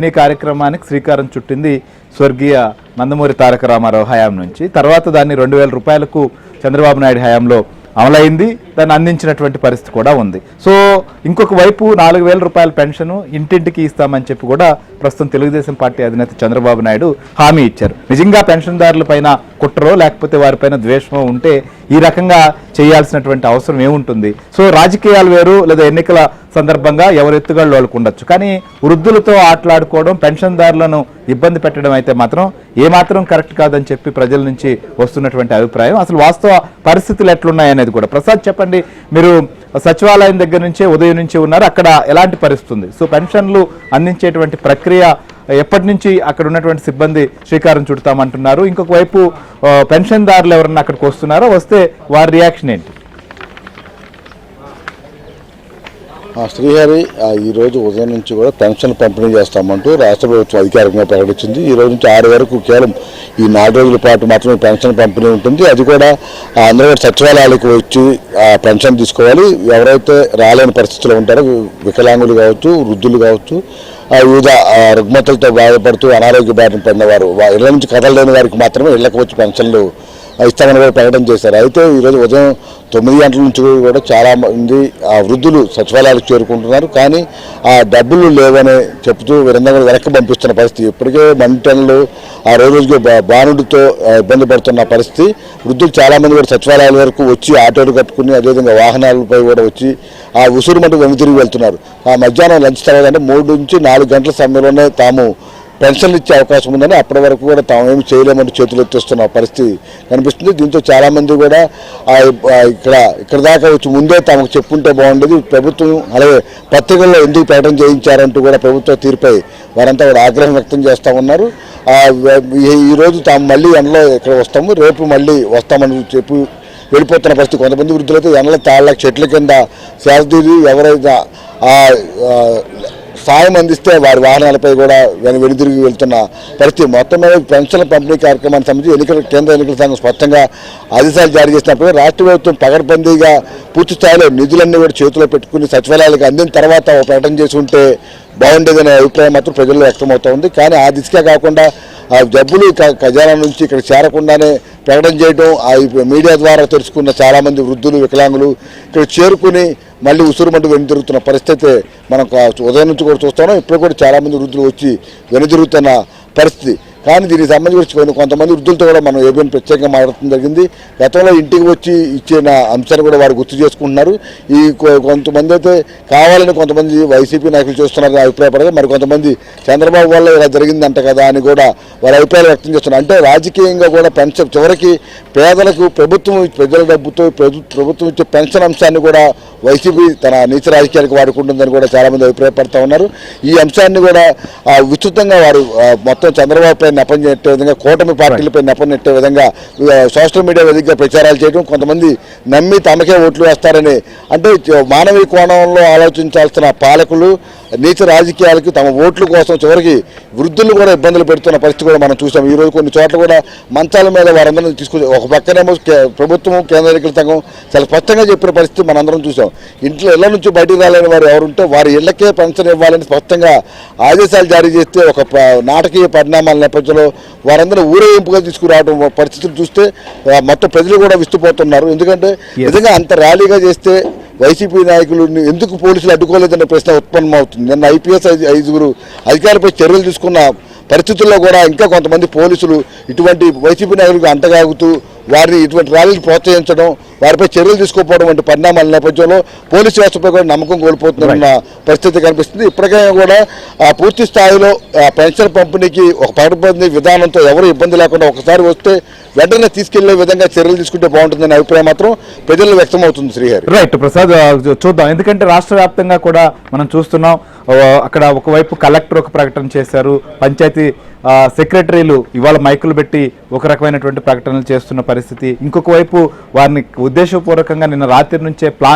ఈ కార్యక్రమానికి శ్రీకారం చుట్టింది స్వర్గీయ నందమూరి తారక రామారావు హయాం నుంచి. తర్వాత దాన్ని 2000 రూపాయలకు చంద్రబాబు నాయుడు హయాంలో అమలైంది. దాన్ని అందించినటువంటి పరిస్థితి కూడా ఉంది. సో ఇంకొక వైపు 4000 రూపాయల పెన్షన్ ఇంటింటికి ఇస్తామని చెప్పి కూడా ప్రస్తుతం తెలుగుదేశం పార్టీ అధినేత చంద్రబాబు నాయుడు హామీ ఇచ్చారు. నిజంగా పెన్షన్దారుల పైన కుట్రో లేకపోతే వారిపైన ద్వేషమో ఉంటే ఈ రకంగా చేయాల్సినటువంటి అవసరం ఏముంటుంది? సో రాజకీయాలు వేరు, లేదా ఎన్నికల సందర్భంగా ఎవరు ఎత్తుగాళ్ళు వాళ్ళకు ఉండొచ్చు, కానీ వృద్ధులతో ఆటలాడుకోవడం, పెన్షన్దారులను ఇబ్బంది పెట్టడం అయితే మాత్రం ఏమాత్రం కరెక్ట్ కాదని చెప్పి ప్రజల నుంచి వస్తున్నటువంటి అభిప్రాయం. అసలు వాస్తవ పరిస్థితులు ఎట్లున్నాయనేది కూడా ప్రసాద్ చెప్పండి. మీరు సచివాలయం దగ్గర నుంచే ఉదయం నుంచి ఉన్నారు, అక్కడ ఎలాంటి పరిస్థితి ఉంది? సో పెన్షన్లు అందించేటువంటి ప్రక్రియ ఎప్పటి నుంచి అక్కడ ఉన్నటువంటి సిబ్బంది శ్రీకారం చుడతామంటున్నారు? ఇంకొక వైపు పెన్షన్దారులు ఎవరన్నా అక్కడికి వస్తున్నారో, వస్తే వారి రియాక్షన్ ఏంటి? శ్రీహరి, ఈరోజు ఉదయం నుంచి కూడా పెన్షన్ పంపిణీ చేస్తామంటూ రాష్ట్ర ప్రభుత్వం అధికారికంగా ప్రకటించింది. ఈ రోజు నుంచి 6 వరకు కేవలం ఈ 4 రోజుల పాటు మాత్రమే పెన్షన్ పంపిణీ ఉంటుంది. అది కూడా అందరూ సచివాలయాలకు వచ్చి పెన్షన్ తీసుకోవాలి. ఎవరైతే రాలేని పరిస్థితుల్లో ఉంటారో, వికలాంగులు కావచ్చు, వృద్ధులు కావచ్చు, వివిధ రుగ్మతలతో బాధపడుతూ అనారోగ్య బారిన పడినవారు, ఇళ్ల నుంచి కదలలేని వారికి మాత్రమే ఇళ్లకు వచ్చి పెన్షన్లు ఇస్తామని కూడా ప్రకటన చేశారు. అయితే ఈరోజు ఉదయం 9 గంటల నుంచి కూడా చాలా మంది వృద్ధులు సచివాలయాలకు చేరుకుంటున్నారు. కానీ ఆ డబ్బులు లేవని చెప్తూ వీరందరూ కూడా వెనక్కి పంపిస్తున్న పరిస్థితి. ఇప్పటికే మంటలు ఆ రోజుకి బాణుడితో ఇబ్బంది పడుతున్న పరిస్థితి. వృద్ధులు చాలామంది కూడా సచివాలయాల వరకు వచ్చి ఆటోలు కట్టుకుని, అదేవిధంగా వాహనాలపై కూడా వచ్చి ఆ ఉసురు మటు వెనుతిరిగి వెళ్తున్నారు. ఆ మధ్యాహ్నం లంచ్ తర్వాత అంటే 3 నుంచి 4 గంటల సమయంలోనే తాము పెన్షన్లు ఇచ్చే అవకాశం ఉందని, అప్పటి వరకు కూడా తాము ఏమి చేయలేమంటూ చేతులు ఎత్తేస్తున్న పరిస్థితి కనిపిస్తుంది. దీంతో చాలామంది కూడా ఇక్కడ దాకా వచ్చి ముందే తమకు చెప్పుంటే బాగుండేది, ప్రభుత్వం అలాగే పత్రికల్లో ఎందుకు ప్రకటన చేయించారంటూ కూడా ప్రభుత్వ తీరుపై వారంతా కూడా ఆగ్రహం వ్యక్తం చేస్తూ ఉన్నారు. ఈరోజు తాము మళ్ళీ ఎండలో ఇక్కడ వస్తాము, రేపు మళ్ళీ వస్తామని చెప్పి వెళ్ళిపోతున్న పరిస్థితి. కొంతమంది వృద్ధులైతే ఎండల తాళ్ళ చెట్ల కింద శాస్త్రీయులు ఎవరైతే సాయం అందిస్తే వారి వాహనాలపై కూడా వెనుదిరిగి వెళ్తున్న పరిస్థితి. మొత్తం మీద పెన్షన్ పంపిణీ కార్యక్రమానికి సంబంధించి కేంద్ర ఎన్నికల సంఘం స్పష్టంగా ఆదేశాలు జారీ చేసినప్పుడు రాష్ట్ర ప్రభుత్వం పకడ్బందీగా పూర్తి స్థాయిలో నిధులన్నీ కూడా చేతిలో పెట్టుకుని సచివాలయాలకు అందిన తర్వాత ప్రకటన చేసి ఉంటే బాగుండేదనే అభిప్రాయం మాత్రం ప్రజల్లో వ్యక్తమవుతూ ఉంది. కానీ ఆ దిశగా కాకుండా ఆ జబ్బులు ఖజానా నుంచి ఇక్కడ చేరకుండానే ప్రకటన చేయడం, ఆ మీడియా ద్వారా తెలుసుకున్న చాలామంది వృద్ధులు, వికలాంగులు ఇక్కడ చేరుకుని మళ్ళీ ఉసురుమంటూ వెనుదిరుగుతున్న పరిస్థితి మనం ఉదయం నుంచి కూడా చూస్తున్నాం. ఇప్పుడు కూడా చాలామంది వృద్ధులు వచ్చి వెనుదిరుగుతున్న పరిస్థితి. కానీ దీనికి సంబంధించి కొంతమంది వృద్ధులతో కూడా మనం ఏబిఎన్ ప్రత్యేకంగా మాట్లాడటం జరిగింది. గతంలో ఇంటికి వచ్చి ఇచ్చిన అంశాన్ని కూడా వారు గుర్తు చేసుకుంటున్నారు. ఈ కొంతమంది అయితే కావాలని కొంతమంది వైసీపీ నాయకులు చేస్తున్నారని అభిప్రాయపడగా, మరి కొంతమంది చంద్రబాబు వల్ల ఇలా జరిగిందంట కదా అని కూడా వారి అభిప్రాయాలు వ్యక్తం చేస్తున్నారు. అంటే రాజకీయంగా కూడా పెన్షన్ చివరికి పేదలకు ప్రభుత్వం ప్రజల డబ్బుతో ప్రభుత్వం ఇచ్చే పెన్షన్ అంశాన్ని కూడా వైసీపీ తన నీచ రాజకీయాలకు వాడుకుంటుందని కూడా చాలామంది అభిప్రాయపడుతూ ఉన్నారు. ఈ అంశాన్ని కూడా విస్తృతంగా వారు మొత్తం చంద్రబాబుపై నెపం నెట్టే విధంగా, కూటమి పార్టీలపై నెపం నెట్టే విధంగా సోషల్ మీడియా వేదికగా ప్రచారాలు చేయడం, కొంతమంది నమ్మి తమకే ఓట్లు వేస్తారని, అంటే మానవీయ కోణంలో ఆలోచించాల్సిన పాలకులు నీచ రాజకీయాలకి తమ ఓట్ల కోసం చివరికి వృద్ధులు కూడా ఇబ్బందులు పెడుతున్న పరిస్థితి కూడా మనం చూసాం. ఈరోజు కొన్ని చోట్ల కూడా మంచాల మీద వారందరినీ తీసుకొచ్చి ఒక పక్కనేమో ప్రభుత్వం, కేంద్ర ఎన్నికల సంఘం చాలా స్పష్టంగా చెప్పిన పరిస్థితి మనందరం చూసాం. ఇళ్ల నుంచి బయటకు రాలేని వారు ఎవరుంటే వారి ఇళ్లకే పెన్షన్ ఇవ్వాలని స్పష్టంగా ఆదేశాలు జారీ చేస్తే ఒక నాటకీయ పరిణామాల నేపథ్యంలో వారందరూ ఊరేగింపుగా తీసుకురావడం పరిస్థితులు చూస్తే మొత్తం ప్రజలు కూడా విస్తుపోతున్నారు. ఎందుకంటే నిజంగా అంత ర్యాలీగా చేస్తే వైసీపీ నాయకులు ఎందుకు పోలీసులు అడ్డుకోలేదనే ప్రశ్న ఉత్పన్నమవుతుంది. నిన్న ఐపీఎస్ 5 అధికారులపై చర్యలు తీసుకున్న పరిస్థితుల్లో కూడా ఇంకా కొంతమంది పోలీసులు ఇటువంటి వైసీపీ నాయకులకు అంటగాగుతూ వారిని ఇటువంటి ర్యాలీలు ప్రోత్సహించడం, వారిపై చర్యలు తీసుకోకపోవడం వంటి పరిణామాల నేపథ్యంలో పోలీసు వ్యవస్థపై కూడా నమ్మకం కోల్పోతున్న పరిస్థితి కనిపిస్తుంది. ఇప్పటికైనా కూడా పూర్తి స్థాయిలో పెన్షన్ పంపిణీకి ఒక పకడ్బందీ విధానంతో ఎవరు ఇబ్బంది లేకుండా ఒకసారి వస్తే వెంటనే తీసుకెళ్లే విధంగా చర్యలు తీసుకుంటే బాగుంటుందనే అభిప్రాయం మాత్రం ప్రజల్లో వ్యక్తమవుతుంది. శ్రీహరి, రైట్ ప్రసాద్, చూద్దాం. ఎందుకంటే రాష్ట్ర వ్యాప్తంగా కూడా మనం చూస్తున్నాం, అక్కడ ఒకవైపు కలెక్టర్ ఒక ప్రకటన చేశారు, పంచాయతీ సెక్రటరీలు ఇవాళ మైకులు పెట్టి ఒక రకమైనటువంటి ప్రకటనలు చేస్తున్న పరిస్థితి. ఇంకొక వైపు వారిని ఉద్దేశపూర్వకంగా నిన్న రాత్రి నుంచే ప్లాన్